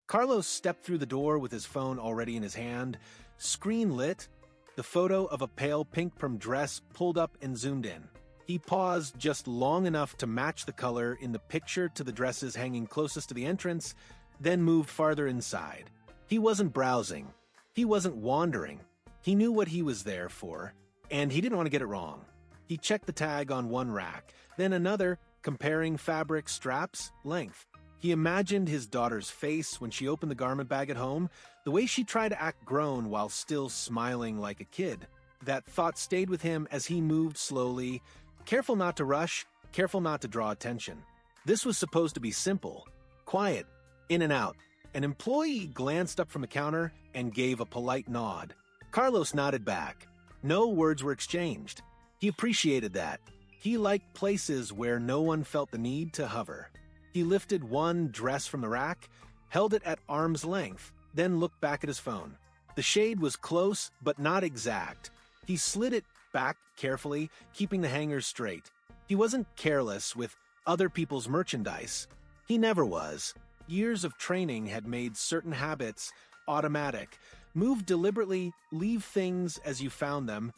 Carlos stepped through the door with his phone already in his hand, screen lit, the photo of a pale pink prom dress pulled up and zoomed in. He paused just long enough to match the color in the picture to the dresses hanging closest to the entrance, then moved farther inside. He wasn't browsing. He wasn't wandering. He knew what he was there for, and he didn't want to get it wrong. He checked the tag on one rack, then another, comparing fabric, straps, length. He imagined his daughter's face when she opened the garment bag at home, the way she tried to act grown while still smiling like a kid. That thought stayed with him as he moved slowly, careful not to rush, careful not to draw attention. This was supposed to be simple, quiet, in and out. An employee glanced up from the counter and gave a polite nod. Carlos nodded back. No words were exchanged. He appreciated that. He liked places where no one felt the need to hover. He lifted one dress from the rack, held it at arm's length, then looked back at his phone. The shade was close, but not exact. He slid it back carefully, keeping the hangers straight. He wasn't careless with other people's merchandise. He never was. Years of training had made certain habits automatic. Move deliberately, leave things as you found them.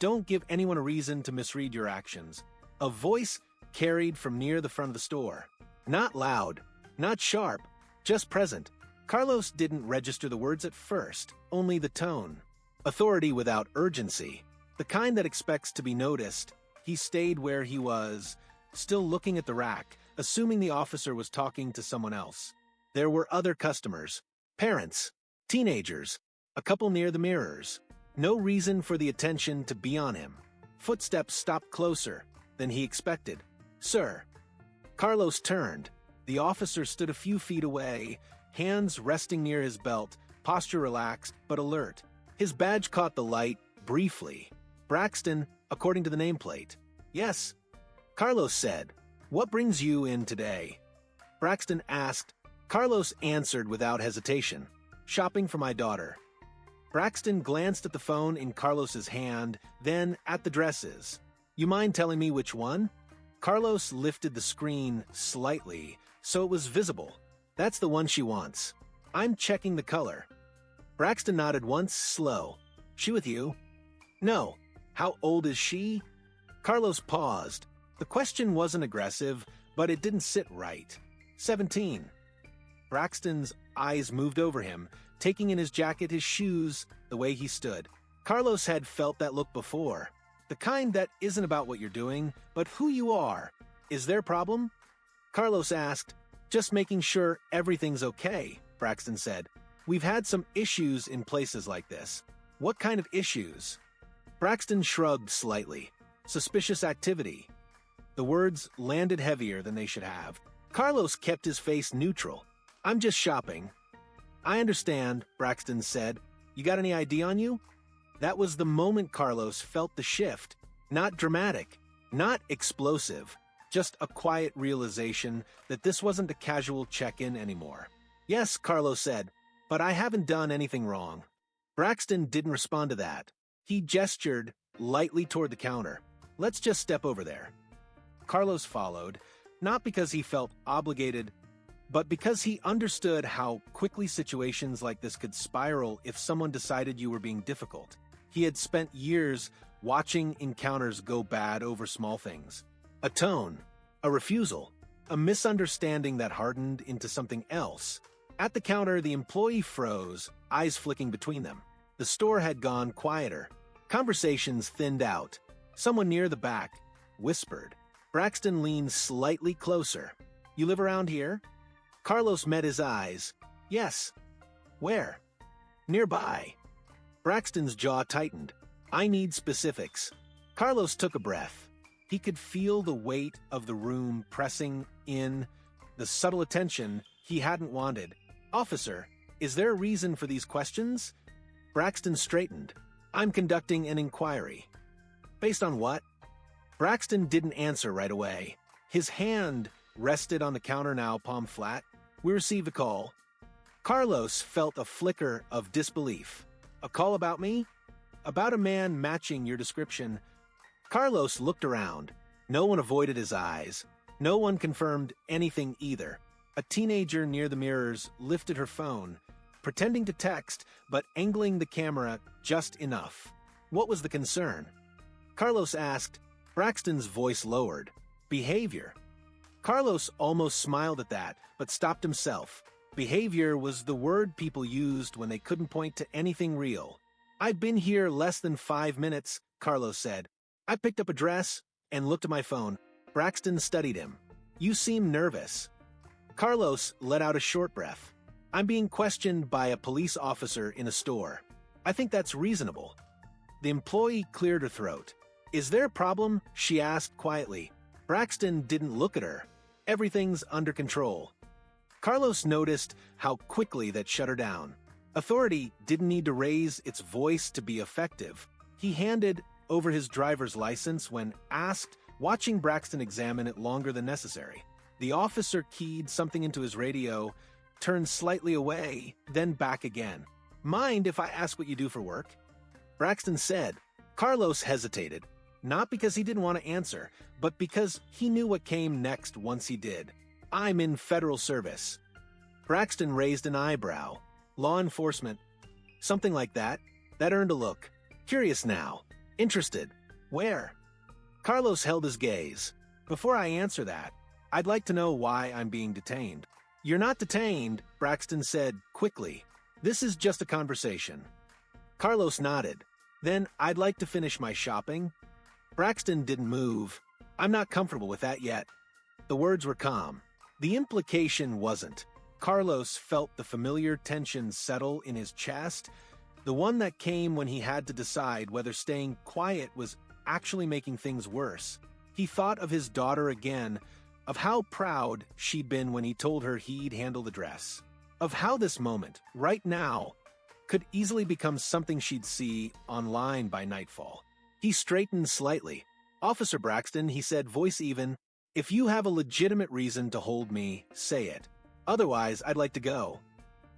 Don't give anyone a reason to misread your actions. A voice carried from near the front of the store. Not loud, not sharp, just present. Carlos didn't register the words at first, only the tone. Authority without urgency, the kind that expects to be noticed. He stayed where he was, still looking at the rack, assuming the officer was talking to someone else. There were other customers, parents, teenagers, a couple near the mirrors. No reason for the attention to be on him. Footsteps stopped closer than he expected. "Sir." Carlos turned. The officer stood a few feet away, hands resting near his belt, posture relaxed but alert. His badge caught the light, briefly. Braxton, according to the nameplate. "Yes." Carlos said. "What brings you in today?" Braxton asked. Carlos answered without hesitation. "Shopping for my daughter." Braxton glanced at the phone in Carlos's hand, then at the dresses. "You mind telling me which one?" Carlos lifted the screen slightly, so it was visible. "That's the one she wants. I'm checking the color." Braxton nodded once, slow. "She with you?" "No." "How old is she?" Carlos paused. The question wasn't aggressive, but it didn't sit right. 17. Braxton's eyes moved over him, taking in his jacket, his shoes, the way he stood. Carlos had felt that look before. The kind that isn't about what you're doing, but who you are. "Is there a problem?" Carlos asked. "Just making sure everything's okay," Braxton said. "We've had some issues in places like this." "What kind of issues?" Braxton shrugged slightly. "Suspicious activity." The words landed heavier than they should have. Carlos kept his face neutral. "I'm just shopping." "I understand," Braxton said. "You got any ID on you?" That was the moment Carlos felt the shift. Not dramatic, not explosive, just a quiet realization that this wasn't a casual check-in anymore. "Yes," Carlos said, "but I haven't done anything wrong." Braxton didn't respond to that. He gestured lightly toward the counter. "Let's just step over there." Carlos followed, not because he felt obligated, but because he understood how quickly situations like this could spiral if someone decided you were being difficult. He had spent years watching encounters go bad over small things. A tone, a refusal, a misunderstanding that hardened into something else. At the counter, the employee froze, eyes flicking between them. The store had gone quieter. Conversations thinned out. Someone near the back whispered. Braxton leaned slightly closer. "You live around here?" Carlos met his eyes. "Yes." "Where?" "Nearby." Braxton's jaw tightened. "I need specifics." Carlos took a breath. He could feel the weight of the room pressing in, the subtle attention he hadn't wanted. "Officer, is there a reason for these questions?" Braxton straightened. "I'm conducting an inquiry." "Based on what?" Braxton didn't answer right away. His hand rested on the counter now, palm flat. "We received a call." Carlos felt a flicker of disbelief. "A call about me?" "About a man matching your description." Carlos looked around. No one avoided his eyes. No one confirmed anything either. A teenager near the mirrors lifted her phone, pretending to text, but angling the camera just enough. What was the concern? Carlos asked. Braxton's voice lowered. Behavior. Carlos almost smiled at that, but stopped himself. Behavior was the word people used when they couldn't point to anything real. "I've been here less than 5 minutes," Carlos said. "I picked up a dress and looked at my phone." Braxton studied him. "You seem nervous." Carlos let out a short breath. "I'm being questioned by a police officer in a store. I think that's reasonable." The employee cleared her throat. "Is there a problem?" she asked quietly. Braxton didn't look at her. "Everything's under control." Carlos noticed how quickly that shut her down. Authority didn't need to raise its voice to be effective. He handed over his driver's license when asked, watching Braxton examine it longer than necessary. The officer keyed something into his radio, turned slightly away, then back again. "Mind if I ask what you do for work?" Braxton said. Carlos hesitated, not because he didn't want to answer, but because he knew what came next once he did. "I'm in federal service." Braxton raised an eyebrow. "Law enforcement." Something like that. That earned a look. Curious now. Interested. "Where?" Carlos held his gaze. "Before I answer that, I'd like to know why I'm being detained." "You're not detained," Braxton said quickly. "This is just a conversation." Carlos nodded. "Then I'd like to finish my shopping." Braxton didn't move. "I'm not comfortable with that yet." The words were calm. The implication wasn't. Carlos felt the familiar tension settle in his chest, the one that came when he had to decide whether staying quiet was actually making things worse. He thought of his daughter again, of how proud she'd been when he told her he'd handle the dress, of how this moment, right now, could easily become something she'd see online by nightfall. He straightened slightly. "Officer Braxton," he said, voice even, "if you have a legitimate reason to hold me, say it. Otherwise, I'd like to go."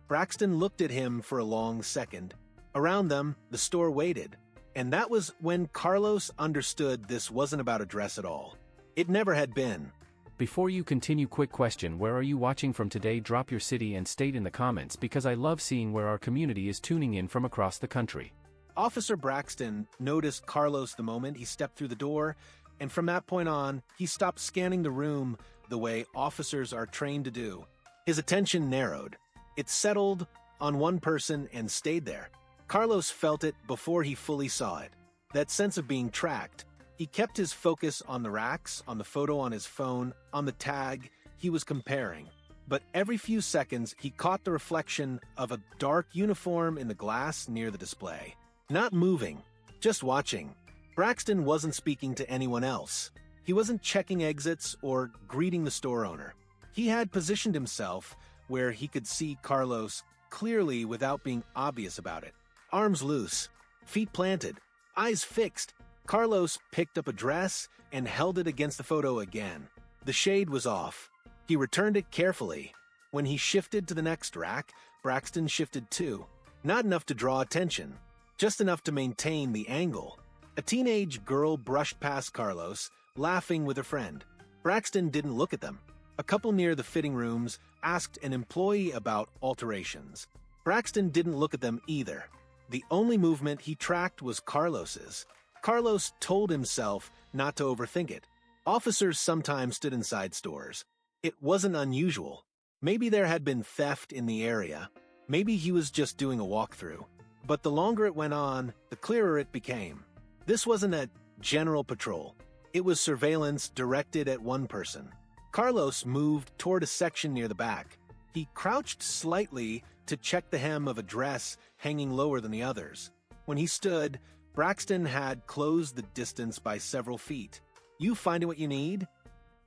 Braxton looked at him for a long second. Around them, the store waited. And that was when Carlos understood this wasn't about a dress at all. It never had been. Before you continue, quick question: where are you watching from today? Drop your city and state in the comments, because I love seeing where our community is tuning in from across the country. Officer Braxton noticed Carlos the moment he stepped through the door, and from that point on, he stopped scanning the room the way officers are trained to do. His attention narrowed. It settled on one person and stayed there. Carlos felt it before he fully saw it. That sense of being tracked. He kept his focus on the racks, on the photo on his phone, on the tag he was comparing. But every few seconds, he caught the reflection of a dark uniform in the glass near the display. Not moving, just watching. Braxton wasn't speaking to anyone else. He wasn't checking exits or greeting the store owner. He had positioned himself where he could see Carlos clearly without being obvious about it. Arms loose, feet planted, eyes fixed. Carlos picked up a dress and held it against the photo again. The shade was off. He returned it carefully. When he shifted to the next rack, Braxton shifted too. Not enough to draw attention, just enough to maintain the angle. A teenage girl brushed past Carlos, laughing with her friend. Braxton didn't look at them. A couple near the fitting rooms asked an employee about alterations. Braxton didn't look at them either. The only movement he tracked was Carlos's. Carlos told himself not to overthink it. Officers sometimes stood inside stores. It wasn't unusual. Maybe there had been theft in the area. Maybe he was just doing a walkthrough. But the longer it went on, the clearer it became. This wasn't a general patrol. It was surveillance directed at one person. Carlos moved toward a section near the back. He crouched slightly to check the hem of a dress hanging lower than the others. When he stood, Braxton had closed the distance by several feet. "You finding what you need?"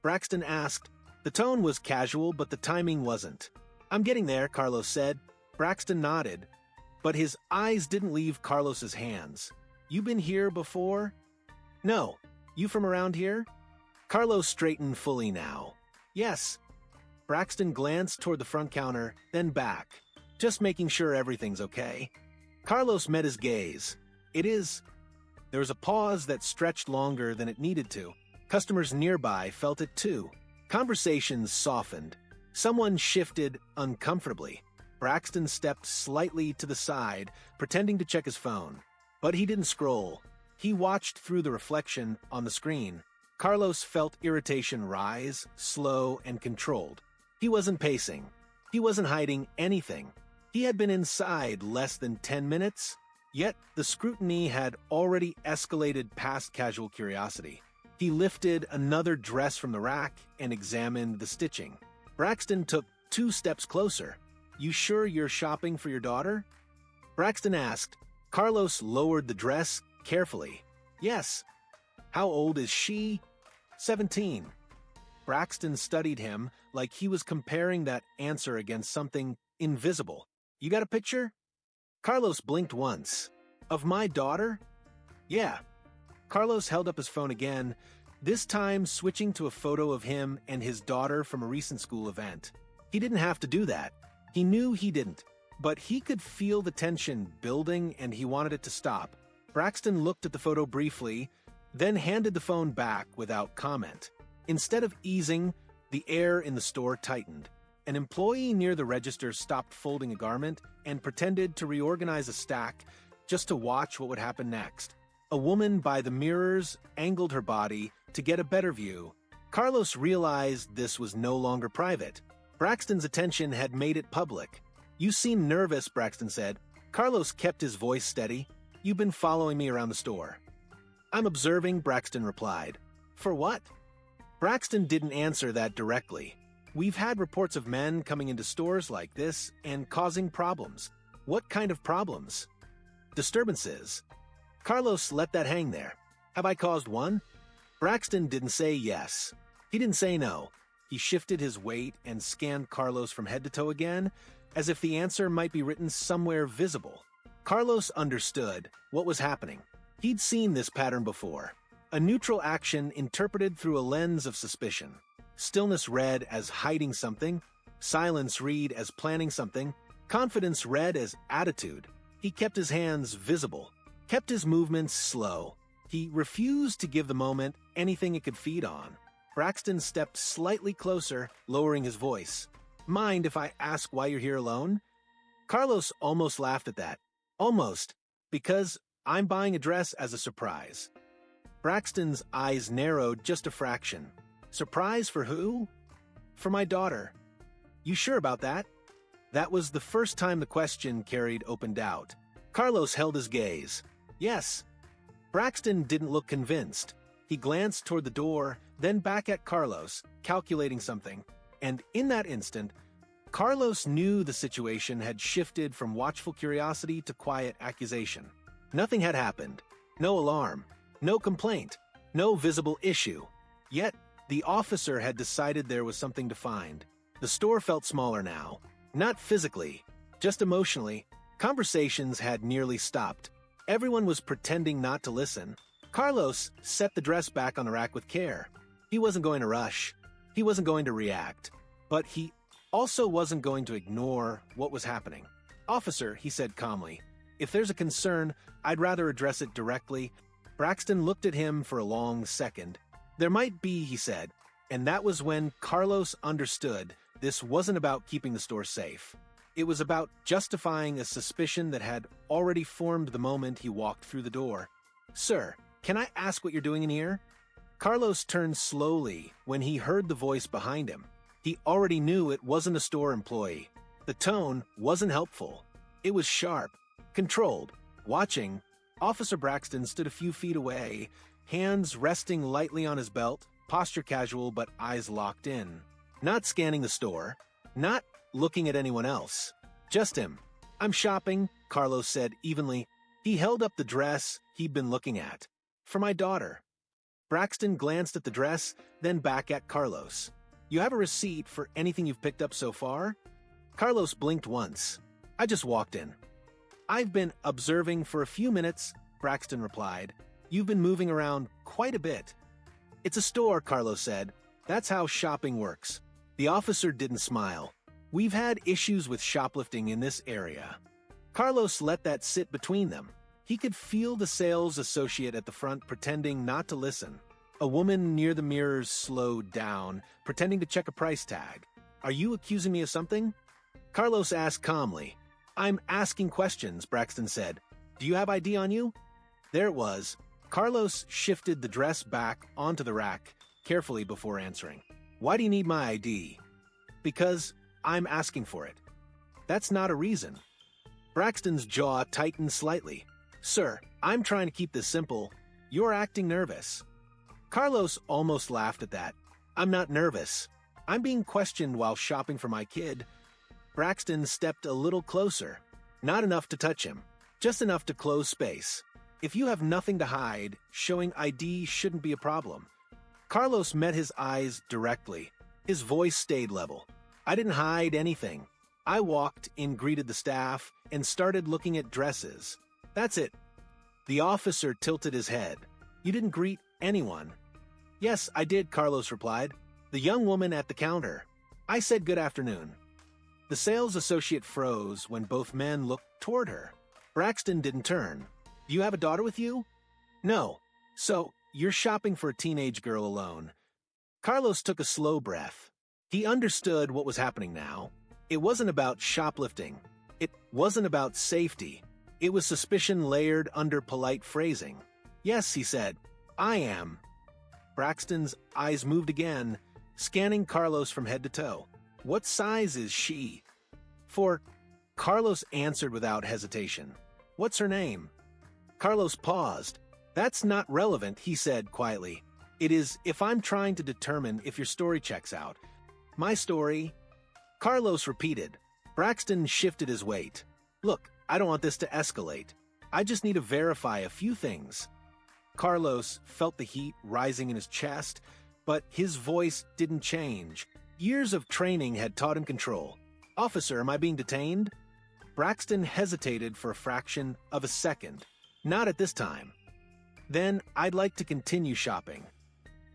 Braxton asked. The tone was casual, but the timing wasn't. "I'm getting there," Carlos said. Braxton nodded, but his eyes didn't leave Carlos's hands. "You been here before?" "No. You from around here?" Carlos straightened fully now. "Yes." Braxton glanced toward the front counter, then back, just making sure everything's okay. Carlos met his gaze. "It is." There was a pause that stretched longer than it needed to. Customers nearby felt it too. Conversations softened. Someone shifted uncomfortably. Braxton stepped slightly to the side, pretending to check his phone. But he didn't scroll. He watched through the reflection on the screen. Carlos felt irritation rise, slow and controlled. He wasn't pacing. He wasn't hiding anything. He had been inside less than 10 minutes, yet the scrutiny had already escalated past casual curiosity. He lifted another dress from the rack and examined the stitching. Braxton took 2 steps closer. "You sure you're shopping for your daughter?" Braxton asked. Carlos lowered the dress carefully. "Yes." "How old is she?" 17. Braxton studied him like he was comparing that answer against something invisible. "You got a picture?" Carlos blinked once. "Of my daughter?" "Yeah." Carlos held up his phone again, this time switching to a photo of him and his daughter from a recent school event. He didn't have to do that. He knew he didn't, but he could feel the tension building and he wanted it to stop. Braxton looked at the photo briefly, then handed the phone back without comment. Instead of easing, the air in the store tightened. An employee near the register stopped folding a garment and pretended to reorganize a stack just to watch what would happen next. A woman by the mirrors angled her body to get a better view. Carlos realized this was no longer private. Braxton's attention had made it public. "You seem nervous," Braxton said. Carlos kept his voice steady. "You've been following me around the store." "I'm observing," Braxton replied. "For what?" Braxton didn't answer that directly. "We've had reports of men coming into stores like this and causing problems." "What kind of problems?" "Disturbances." Carlos let that hang there. "Have I caused one?" Braxton didn't say yes. He didn't say no. He shifted his weight and scanned Carlos from head to toe again, as if the answer might be written somewhere visible. Carlos understood what was happening. He'd seen this pattern before. A neutral action interpreted through a lens of suspicion. Stillness read as hiding something, silence read as planning something, confidence read as attitude. He kept his hands visible, kept his movements slow. He refused to give the moment anything it could feed on. Braxton stepped slightly closer, lowering his voice. "Mind if I ask why you're here alone?" Carlos almost laughed at that. "Almost. Because I'm buying a dress as a surprise." Braxton's eyes narrowed just a fraction. "Surprise for who?" "For my daughter." "You sure about that?" That was the first time the question carried open doubt. Carlos held his gaze. "Yes." Braxton didn't look convinced. He glanced toward the door, then back at Carlos, calculating something. And in that instant, Carlos knew the situation had shifted from watchful curiosity to quiet accusation. Nothing had happened. No alarm. No complaint. No visible issue. Yet, the officer had decided there was something to find. The store felt smaller now. Not physically, just emotionally. Conversations had nearly stopped. Everyone was pretending not to listen. Carlos set the dress back on the rack with care. He wasn't going to rush. He wasn't going to react. But he also wasn't going to ignore what was happening. "Officer," he said calmly, "if there's a concern, I'd rather address it directly." Braxton looked at him for a long second. "There might be," he said, and that was when Carlos understood this wasn't about keeping the store safe. It was about justifying a suspicion that had already formed the moment he walked through the door. "Sir, can I ask what you're doing in here?" Carlos turned slowly when he heard the voice behind him. He already knew it wasn't a store employee. The tone wasn't helpful. It was sharp, controlled, watching. Officer Braxton stood a few feet away, hands resting lightly on his belt, posture casual but eyes locked in. Not scanning the store, not looking at anyone else. Just him. "I'm shopping," Carlos said evenly. He held up the dress he'd been looking at. "For my daughter." Braxton glanced at the dress, then back at Carlos. "You have a receipt for anything you've picked up so far?" Carlos blinked once. "I just walked in." "I've been observing for a few minutes," Braxton replied. "You've been moving around quite a bit." "It's a store," Carlos said. "That's how shopping works." The officer didn't smile. "We've had issues with shoplifting in this area." Carlos let that sit between them. He could feel the sales associate at the front pretending not to listen. A woman near the mirrors slowed down, pretending to check a price tag. Are you accusing me of something? Carlos asked calmly. I'm asking questions, Braxton said. Do you have ID on you? There it was. Carlos shifted the dress back onto the rack carefully before answering. Why do you need my ID? Because I'm asking for it. That's not a reason. Braxton's jaw tightened slightly. Sir, I'm trying to keep this simple. You're acting nervous. Carlos almost laughed at that. I'm not nervous. I'm being questioned while shopping for my kid. Braxton stepped a little closer. Not enough to touch him. Just enough to close space. If you have nothing to hide, showing ID shouldn't be a problem. Carlos met his eyes directly. His voice stayed level. I didn't hide anything. I walked in, greeted the staff, and started looking at dresses. That's it. The officer tilted his head. You didn't greet anyone. Yes, I did, Carlos replied. The young woman at the counter. I said good afternoon. The sales associate froze when both men looked toward her. Braxton didn't turn. Do you have a daughter with you? No. So, you're shopping for a teenage girl alone. Carlos took a slow breath. He understood what was happening now. It wasn't about shoplifting. It wasn't about safety. It was suspicion layered under polite phrasing. Yes, he said. I am. Braxton's eyes moved again, scanning Carlos from head to toe. What size is she? 4. Carlos answered without hesitation. What's her name? Carlos paused. That's not relevant, he said quietly. It is if I'm trying to determine if your story checks out. My story? Carlos repeated. Braxton shifted his weight. Look, I don't want this to escalate. I just need to verify a few things. Carlos felt the heat rising in his chest, but his voice didn't change. Years of training had taught him control. Officer, am I being detained? Braxton hesitated for a fraction of a second. Not at this time. Then I'd like to continue shopping.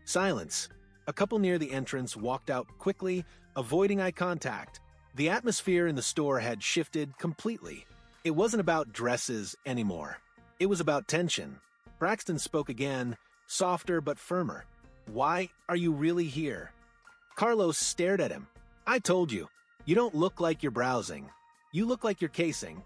Silence. A couple near the entrance walked out quickly, avoiding eye contact. The atmosphere in the store had shifted completely. It wasn't about dresses anymore. It was about tension. Braxton spoke again, softer but firmer. Why are you really here? Carlos stared at him. I told you, you don't look like you're browsing. You look like you're casing.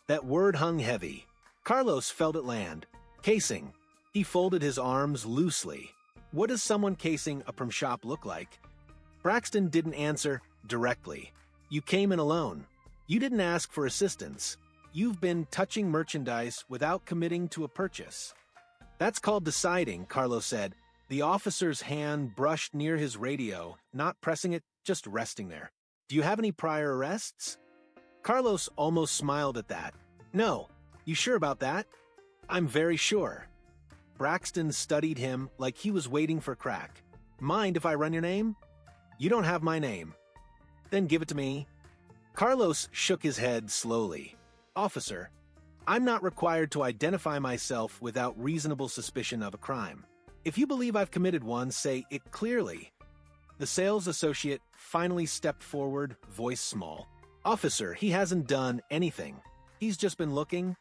That word hung heavy. Carlos felt it land. Casing. He folded his arms loosely. What does someone casing a Prom shop look like? Braxton didn't answer directly. You came in alone. You didn't ask for assistance. You've been touching merchandise without committing to a purchase. That's called deciding, Carlos said. The officer's hand brushed near his radio, not pressing it, just resting there. Do you have any prior arrests? Carlos almost smiled at that. No. You sure about that? I'm very sure. Braxton studied him like he was waiting for crack. Mind if I run your name? You don't have my name. Then give it to me. Carlos shook his head slowly. Officer, I'm not required to identify myself without reasonable suspicion of a crime. If you believe I've committed one, say it clearly. The sales associate finally stepped forward, voice small. Officer, he hasn't done anything. He's just been looking.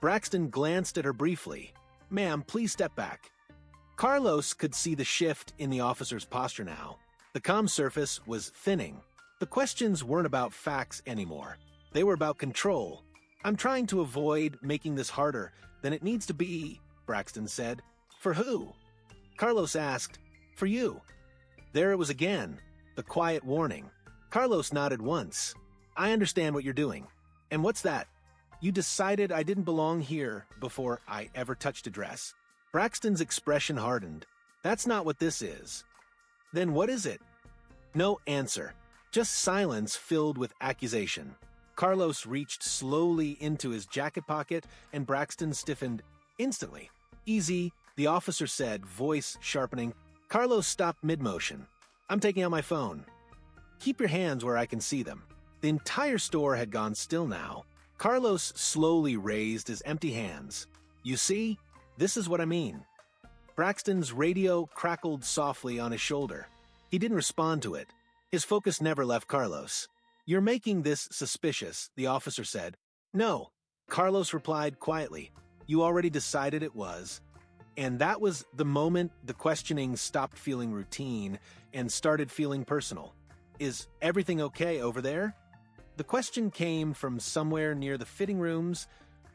Braxton glanced at her briefly. Ma'am, please step back. Carlos could see the shift in the officer's posture now. The comm surface was thinning. The questions weren't about facts anymore. They were about control. I'm trying to avoid making this harder than it needs to be, Braxton said. For who? Carlos asked. For you. There it was again, the quiet warning. Carlos nodded once. I understand what you're doing. And what's that? You decided I didn't belong here before I ever touched a dress. Braxton's expression hardened. That's not what this is. Then what is it? No answer. Just silence filled with accusation. Carlos reached slowly into his jacket pocket and Braxton stiffened instantly. Easy, the officer said, voice sharpening. Carlos stopped mid-motion. I'm taking out my phone. Keep your hands where I can see them. The entire store had gone still now. Carlos slowly raised his empty hands. You see? This is what I mean. Braxton's radio crackled softly on his shoulder. He didn't respond to it. His focus never left Carlos. You're making this suspicious, the officer said. No, Carlos replied quietly. You already decided it was. And that was the moment the questioning stopped feeling routine and started feeling personal. "Is everything okay over there?" The question came from somewhere near the fitting rooms,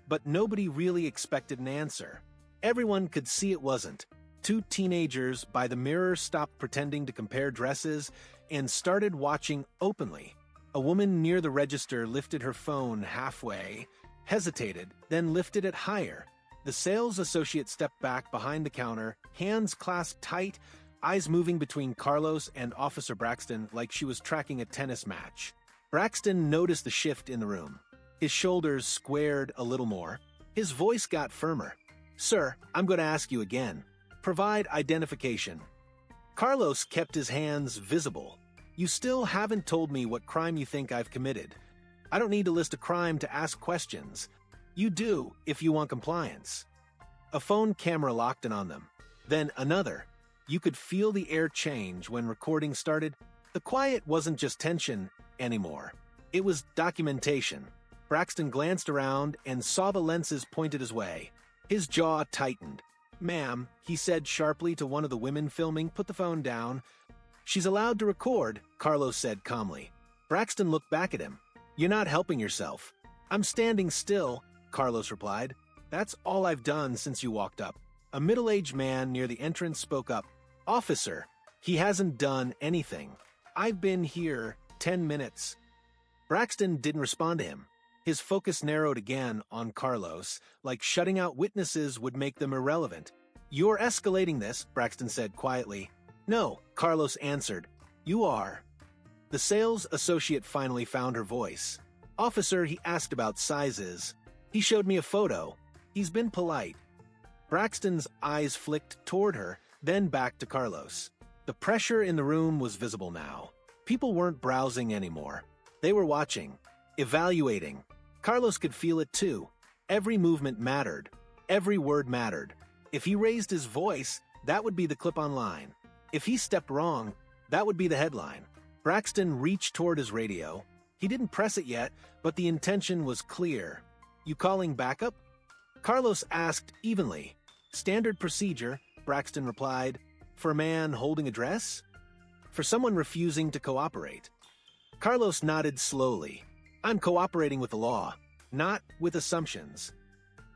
but nobody really expected an answer. Everyone could see it wasn't. Two teenagers by the mirror stopped pretending to compare dresses and started watching openly. A woman near the register lifted her phone halfway, hesitated, then lifted it higher. The sales associate stepped back behind the counter, hands clasped tight, eyes moving between Carlos and Officer Braxton like she was tracking a tennis match. Braxton noticed the shift in the room. His shoulders squared a little more. His voice got firmer. "Sir, I'm going to ask you again. Provide identification." Carlos kept his hands visible. "You still haven't told me what crime you think I've committed. I don't need to list a crime to ask questions. You do, if you want compliance." A phone camera locked in on them. Then another. You could feel the air change when recording started. The quiet wasn't just tension anymore. It was documentation. Braxton glanced around and saw the lenses pointed his way. His jaw tightened. "Ma'am," he said sharply to one of the women filming, "put the phone down." "She's allowed to record," Carlos said calmly. Braxton looked back at him. "You're not helping yourself." "I'm standing still," Carlos replied. "That's all I've done since you walked up." A middle-aged man near the entrance spoke up. "Officer, he hasn't done anything. I've been here 10 minutes. Braxton didn't respond to him. His focus narrowed again on Carlos, like shutting out witnesses would make them irrelevant. "You're escalating this," Braxton said quietly. "No," Carlos answered. "You are." The sales associate finally found her voice. "Officer, he asked about sizes. He showed me a photo. He's been polite." Braxton's eyes flicked toward her, then back to Carlos. The pressure in the room was visible now. People weren't browsing anymore. They were watching, evaluating. Carlos could feel it too. Every movement mattered. Every word mattered. If he raised his voice, that would be the clip online. If he stepped wrong, that would be the headline. Braxton reached toward his radio. He didn't press it yet, but the intention was clear. "You calling backup?" Carlos asked evenly. "Standard procedure," Braxton replied. "For a man holding a dress? For someone refusing to cooperate?" Carlos nodded slowly. "I'm cooperating with the law, not with assumptions."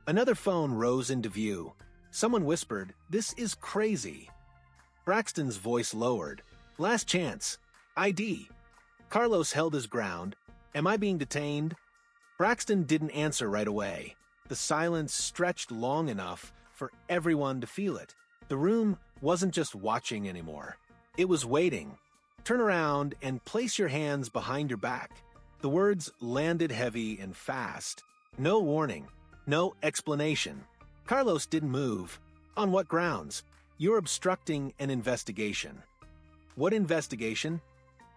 Another phone rose into view. Someone whispered, "This is crazy." Braxton's voice lowered. "Last chance. ID." Carlos held his ground. "Am I being detained?" Braxton didn't answer right away. The silence stretched long enough for everyone to feel it. The room wasn't just watching anymore. It was waiting. "Turn around and place your hands behind your back." The words landed heavy and fast. No warning. No explanation. Carlos didn't move. "On what grounds?" "You're obstructing an investigation." "What investigation?"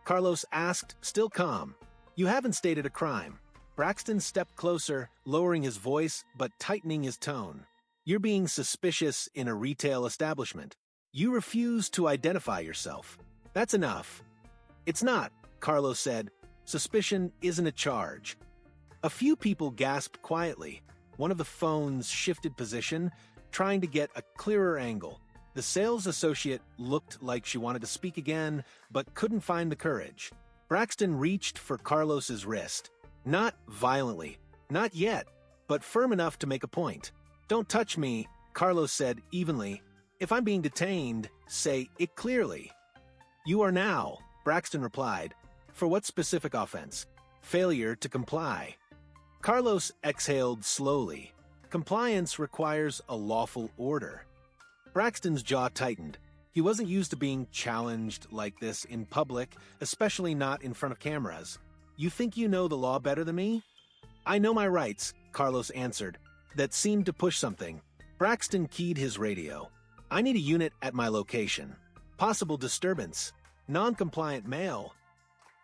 Carlos asked, still calm. "You haven't stated a crime." Braxton stepped closer, lowering his voice but tightening his tone. "You're being suspicious in a retail establishment. You refuse to identify yourself. That's enough." "It's not," Carlos said. "Suspicion isn't a charge." A few people gasped quietly. One of the phones shifted position, trying to get a clearer angle. The sales associate looked like she wanted to speak again, but couldn't find the courage. Braxton reached for Carlos's wrist. Not violently, not yet, but firm enough to make a point. "Don't touch me," Carlos said evenly. "If I'm being detained, say it clearly." "You are now," Braxton replied. "For what specific offense?" "Failure to comply." Carlos exhaled slowly. Compliance requires a lawful order. Braxton's jaw tightened. He wasn't used to being challenged like this in public, especially not in front of cameras. "You think you know the law better than me?" "I know my rights," Carlos answered. That seemed to push something. Braxton keyed his radio. "I need a unit at my location. Possible disturbance. Non-compliant male."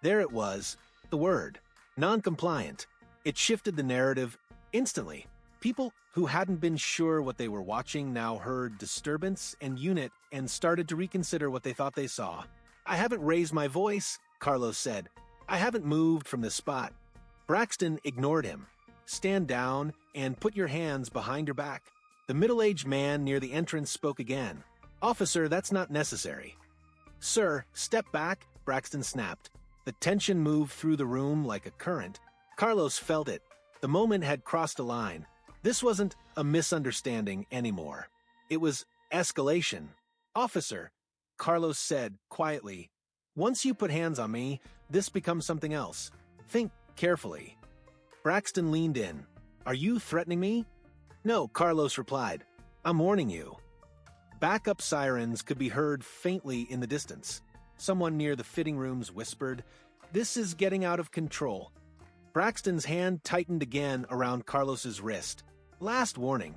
There it was, the word. Non-compliant. It shifted the narrative instantly. People who hadn't been sure what they were watching now heard disturbance and unit and started to reconsider what they thought they saw. "I haven't raised my voice," Carlos said. "I haven't moved from this spot." Braxton ignored him. "Stand down and put your hands behind your back." The middle-aged man near the entrance spoke again. "Officer, that's not necessary." "Sir, step back," Braxton snapped. The tension moved through the room like a current. Carlos felt it. The moment had crossed a line. This wasn't a misunderstanding anymore. It was escalation. "Officer," Carlos said quietly, "once you put hands on me, this becomes something else. Think carefully." Braxton leaned in. "Are you threatening me?" "No," Carlos replied. "I'm warning you." Backup sirens could be heard faintly in the distance. Someone near the fitting rooms whispered, "This is getting out of control." Braxton's hand tightened again around Carlos's wrist. "Last warning."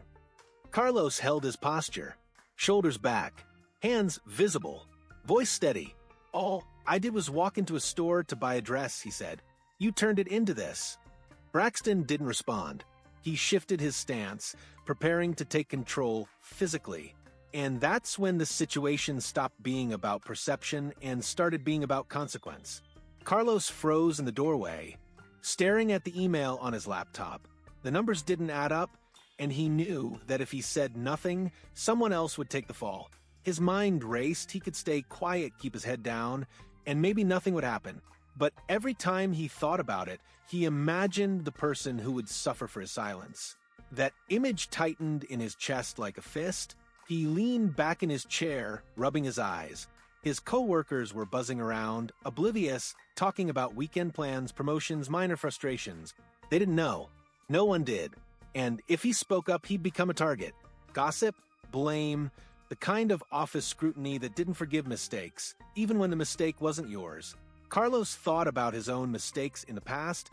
Carlos held his posture, shoulders back, hands visible, voice steady. "All I did was walk into a store to buy a dress," he said. "You turned it into this." Braxton didn't respond. He shifted his stance, preparing to take control physically. And that's when the situation stopped being about perception and started being about consequence. Carlos froze in the doorway, staring at the email on his laptop. The numbers didn't add up, and he knew that if he said nothing, someone else would take the fall. His mind raced. He could stay quiet, keep his head down, and maybe nothing would happen. But every time he thought about it, he imagined the person who would suffer for his silence. That image tightened in his chest like a fist. He leaned back in his chair, rubbing his eyes. His co-workers were buzzing around, oblivious, talking about weekend plans, promotions, minor frustrations. They didn't know. No one did. And if he spoke up, he'd become a target. Gossip, blame, the kind of office scrutiny that didn't forgive mistakes, even when the mistake wasn't yours. Carlos thought about his own mistakes in the past,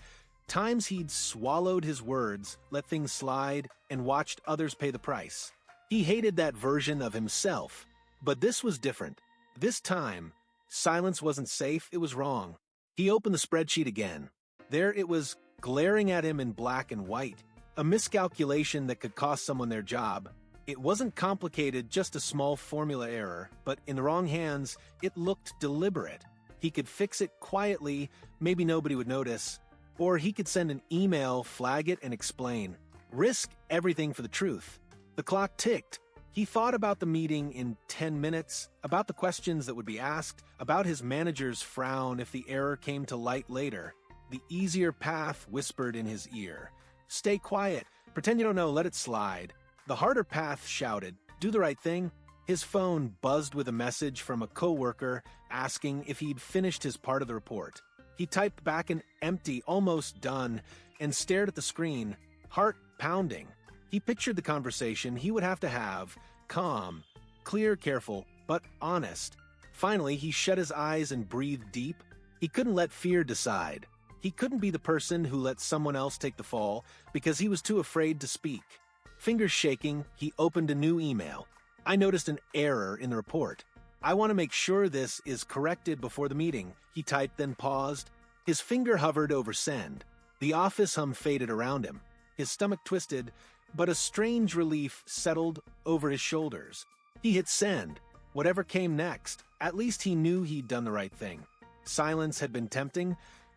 times he'd swallowed his words, let things slide, and watched others pay the price. He hated that version of himself, but this was different. This time, silence wasn't safe, it was wrong. He opened the spreadsheet again. There it was, glaring at him in black and white, a miscalculation that could cost someone their job. It wasn't complicated, just a small formula error, but in the wrong hands, it looked deliberate. He could fix it quietly, maybe nobody would notice, or he could send an email, flag it, and explain. Risk everything for the truth. The clock ticked. He thought about the meeting in 10 minutes, about the questions that would be asked, about his manager's frown if the error came to light later. The easier path whispered in his ear. "Stay quiet. Pretend you don't know. Let it slide." The harder path shouted, "Do the right thing." His phone buzzed with a message from a coworker asking if he'd finished his part of the report. He typed back an empty, almost done, and stared at the screen, heart pounding. He pictured the conversation he would have to have, calm, clear, careful, but honest. Finally, he shut his eyes and breathed deep. He couldn't let fear decide. He couldn't be the person who let someone else take the fall because he was too afraid to speak. Fingers shaking, he opened a new email. "I noticed an error in the report. I want to make sure this is corrected before the meeting," he typed, then paused. His finger hovered over send. The office hum faded around him. His stomach twisted, but a strange relief settled over his shoulders. He hit send. Whatever came next, at least he knew he'd done the right thing. Silence had been tempting,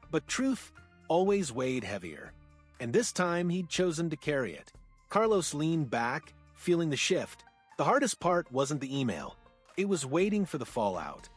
but truth always weighed heavier. And this time he'd chosen to carry it. Carlos leaned back, feeling the shift. The hardest part wasn't the email. It was waiting for the fallout.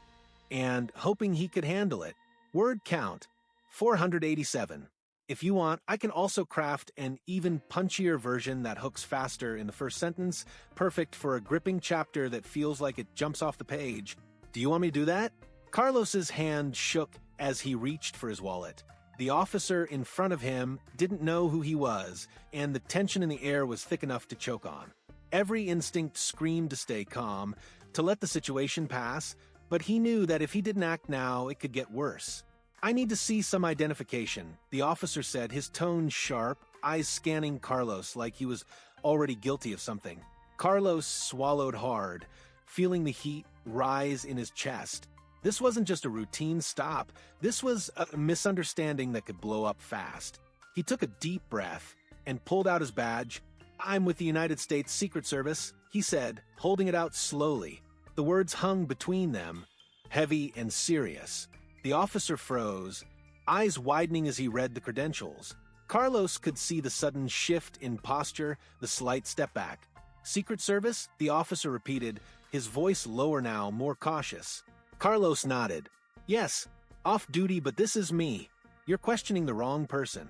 And hoping he could handle it. Word count, 487. If you want, I can also craft an even punchier version that hooks faster in the first sentence, perfect for a gripping chapter that feels like it jumps off the page. Do you want me to do that? Carlos's hand shook as he reached for his wallet. The officer in front of him didn't know who he was, and the tension in the air was thick enough to choke on. Every instinct screamed to stay calm, to let the situation pass, but he knew that if he didn't act now, it could get worse. "I need to see some identification," the officer said, his tone sharp, eyes scanning Carlos like he was already guilty of something. Carlos swallowed hard, feeling the heat rise in his chest. This wasn't just a routine stop. This was a misunderstanding that could blow up fast. He took a deep breath and pulled out his badge. "I'm with the United States Secret Service," he said, holding it out slowly. The words hung between them, heavy and serious. The officer froze, eyes widening as he read the credentials. Carlos could see the sudden shift in posture, the slight step back. "Secret Service?" the officer repeated, his voice lower now, more cautious. Carlos nodded. "Yes, Off duty, but this is me. You're questioning the wrong person.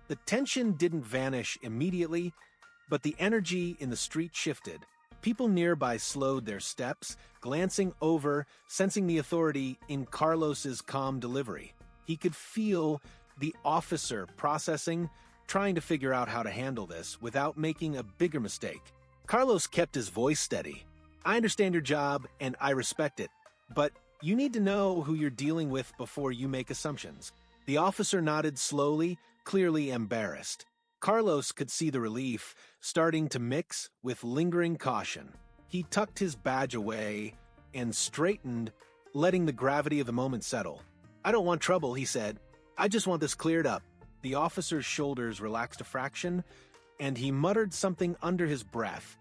The tension didn't vanish immediately, but the energy in the street shifted. People nearby slowed their steps, glancing over, sensing the authority in Carlos's calm delivery. He could feel the officer processing, trying to figure out how to handle this without making a bigger mistake. Carlos kept his voice steady. I understand your job, and I respect it, but you need to know who you're dealing with before you make assumptions. The officer nodded slowly, clearly embarrassed. Carlos could see the relief starting to mix with lingering caution. He tucked his badge away and straightened, letting the gravity of the moment settle. I don't want trouble, he said. I just want this cleared up. The officer's shoulders relaxed a fraction, and he muttered something under his breath.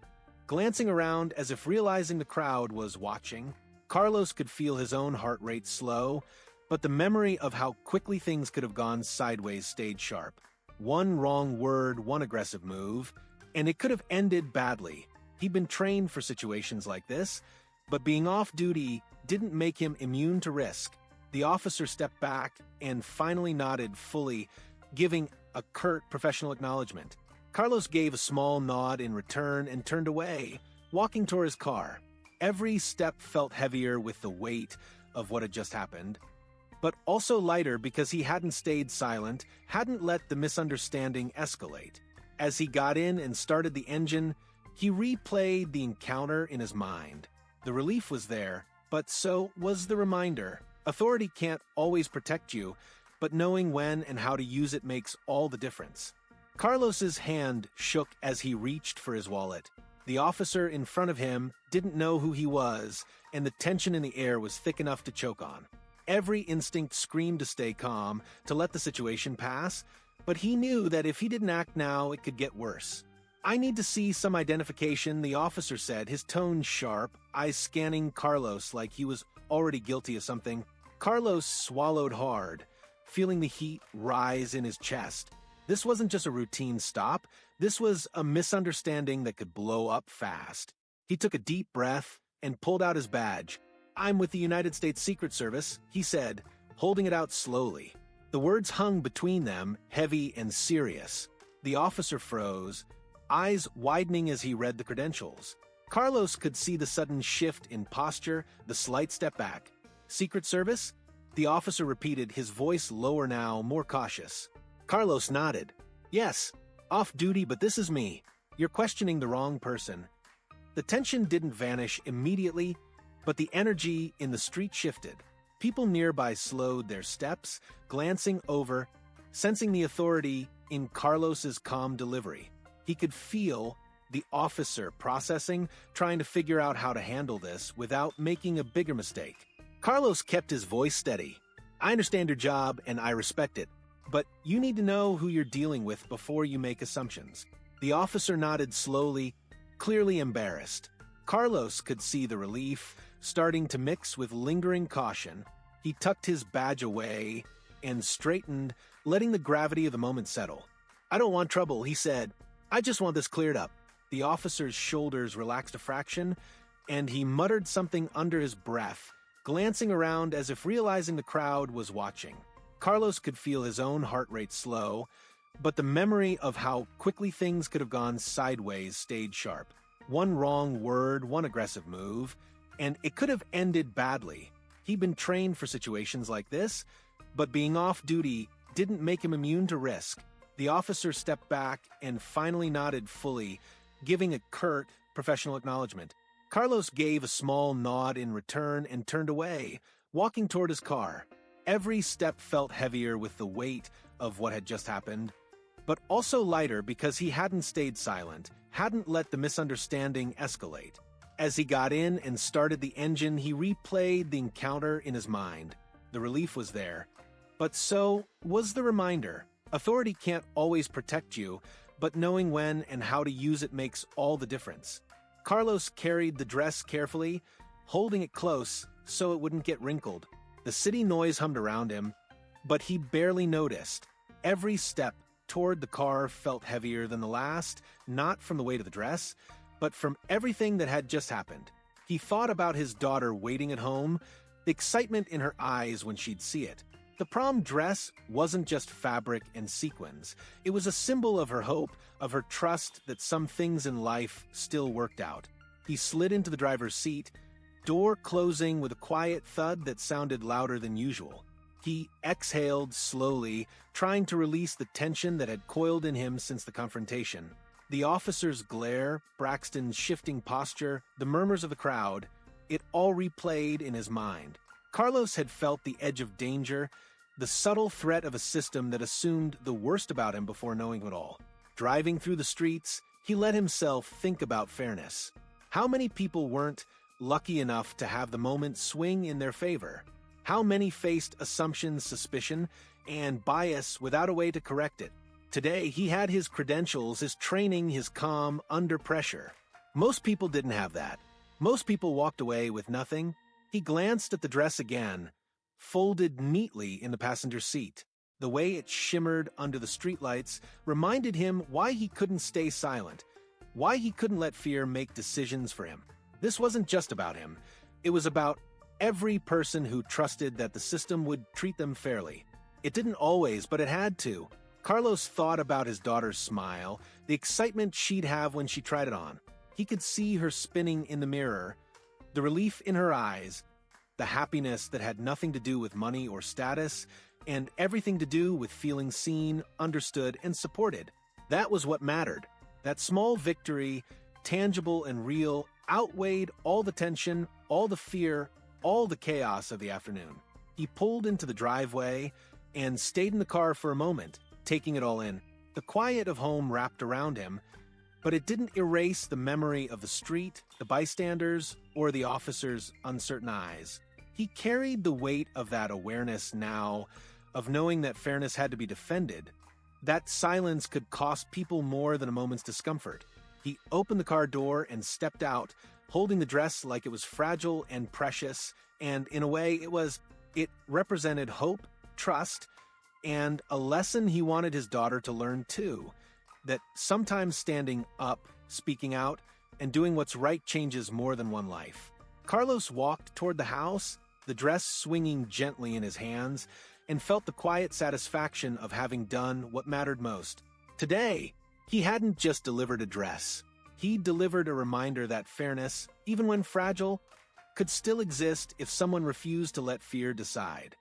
Glancing around as if realizing the crowd was watching, Carlos could feel his own heart rate slow, but the memory of how quickly things could have gone sideways stayed sharp. One wrong word, one aggressive move, and it could have ended badly. He'd been trained for situations like this, but being off duty didn't make him immune to risk. The officer stepped back and finally nodded fully, giving a curt professional acknowledgement. Carlos gave a small nod in return and turned away, walking toward his car. Every step felt heavier with the weight of what had just happened, but also lighter because he hadn't stayed silent, hadn't let the misunderstanding escalate. As he got in and started the engine, he replayed the encounter in his mind. The relief was there, but so was the reminder. Authority can't always protect you, but knowing when and how to use it makes all the difference. Carlos's hand shook as he reached for his wallet. The officer in front of him didn't know who he was, and the tension in the air was thick enough to choke on. Every instinct screamed to stay calm, to let the situation pass, but he knew that if he didn't act now, it could get worse. I need to see some identification, the officer said, his tone sharp, eyes scanning Carlos like he was already guilty of something. Carlos swallowed hard, feeling the heat rise in his chest. This wasn't just a routine stop, this was a misunderstanding that could blow up fast. He took a deep breath and pulled out his badge. I'm with the United States Secret Service, he said, holding it out slowly. The words hung between them, heavy and serious. The officer froze, eyes widening as he read the credentials. Carlos could see the sudden shift in posture, the slight step back. Secret Service? The officer repeated, his voice lower now, more cautious. Carlos nodded. Yes, off duty, but this is me. You're questioning the wrong person. The tension didn't vanish immediately, but the energy in the street shifted. People nearby slowed their steps, glancing over, sensing the authority in Carlos's calm delivery. He could feel the officer processing, trying to figure out how to handle this without making a bigger mistake. Carlos kept his voice steady. I understand your job, and I respect it, but you need to know who you're dealing with before you make assumptions. The officer nodded slowly, clearly embarrassed. Carlos could see the relief starting to mix with lingering caution. He tucked his badge away and straightened, letting the gravity of the moment settle. I don't want trouble, he said. I just want this cleared up. The officer's shoulders relaxed a fraction, and he muttered something under his breath, glancing around as if realizing the crowd was watching. Carlos could feel his own heart rate slow, but the memory of how quickly things could have gone sideways stayed sharp. One wrong word, one aggressive move, and it could have ended badly. He'd been trained for situations like this, but being off duty didn't make him immune to risk. The officer stepped back and finally nodded fully, giving a curt, professional acknowledgement. Carlos gave a small nod in return and turned away, walking toward his car. Every step felt heavier with the weight of what had just happened, but also lighter because he hadn't stayed silent, hadn't let the misunderstanding escalate. As he got in and started the engine, he replayed the encounter in his mind. The relief was there, but so was the reminder. Authority can't always protect you, but knowing when and how to use it makes all the difference. Carlos carried the dress carefully, holding it close so it wouldn't get wrinkled. The city noise hummed around him, but he barely noticed. Every step toward the car felt heavier than the last, not from the weight of the dress, but from everything that had just happened. He thought about his daughter waiting at home, the excitement in her eyes when she'd see it. The prom dress wasn't just fabric and sequins. It was a symbol of her hope, of her trust that some things in life still worked out. He slid into the driver's seat, door closing with a quiet thud that sounded louder than usual. He exhaled slowly, trying to release the tension that had coiled in him since the confrontation. The officer's glare, Braxton's shifting posture, the murmurs of the crowd, it all replayed in his mind. Carlos had felt the edge of danger, the subtle threat of a system that assumed the worst about him before knowing it all. Driving through the streets, he let himself think about fairness. How many people weren't lucky enough to have the moment swing in their favor? How many faced assumptions, suspicion, and bias without a way to correct it? Today, he had his credentials, his training, his calm under pressure. Most people didn't have that. Most people walked away with nothing. He glanced at the dress again, folded neatly in the passenger seat. The way it shimmered under the streetlights reminded him why he couldn't stay silent, why he couldn't let fear make decisions for him. This wasn't just about him. It was about every person who trusted that the system would treat them fairly. It didn't always, but it had to. Carlos thought about his daughter's smile, the excitement she'd have when she tried it on. He could see her spinning in the mirror, the relief in her eyes, the happiness that had nothing to do with money or status, and everything to do with feeling seen, understood, and supported. That was what mattered. That small victory, tangible and real, outweighed all the tension, all the fear, all the chaos of the afternoon. He pulled into the driveway and stayed in the car for a moment, taking it all in. The quiet of home wrapped around him, but it didn't erase the memory of the street, the bystanders, or the officer's uncertain eyes. He carried the weight of that awareness now, of knowing that fairness had to be defended. That silence could cost people more than a moment's discomfort. He opened the car door and stepped out, holding the dress like it was fragile and precious, and in a way it represented hope, trust, and a lesson he wanted his daughter to learn too, that sometimes standing up, speaking out, and doing what's right changes more than one life. Carlos walked toward the house, the dress swinging gently in his hands, and felt the quiet satisfaction of having done what mattered most. Today, he hadn't just delivered a dress. He delivered a reminder that fairness, even when fragile, could still exist if someone refused to let fear decide.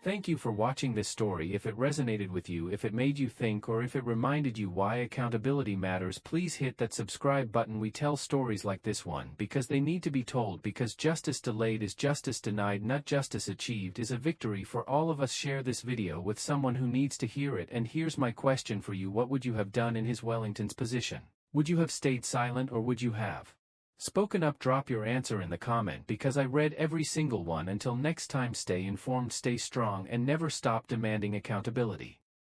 Thank you for watching this story. If it resonated with you, if it made you think, or if it reminded you why accountability matters, please hit that subscribe button. We tell stories like this one because they need to be told, because justice delayed is justice denied, not justice achieved is a victory for all of us. Share this video with someone who needs to hear it. And here's my question for you: what would you have done in his Wellington's position? Would you have stayed silent, or would you have spoken up? Drop your answer in the comment, because I read every single one. Until next time, stay informed, stay strong, and never stop demanding accountability.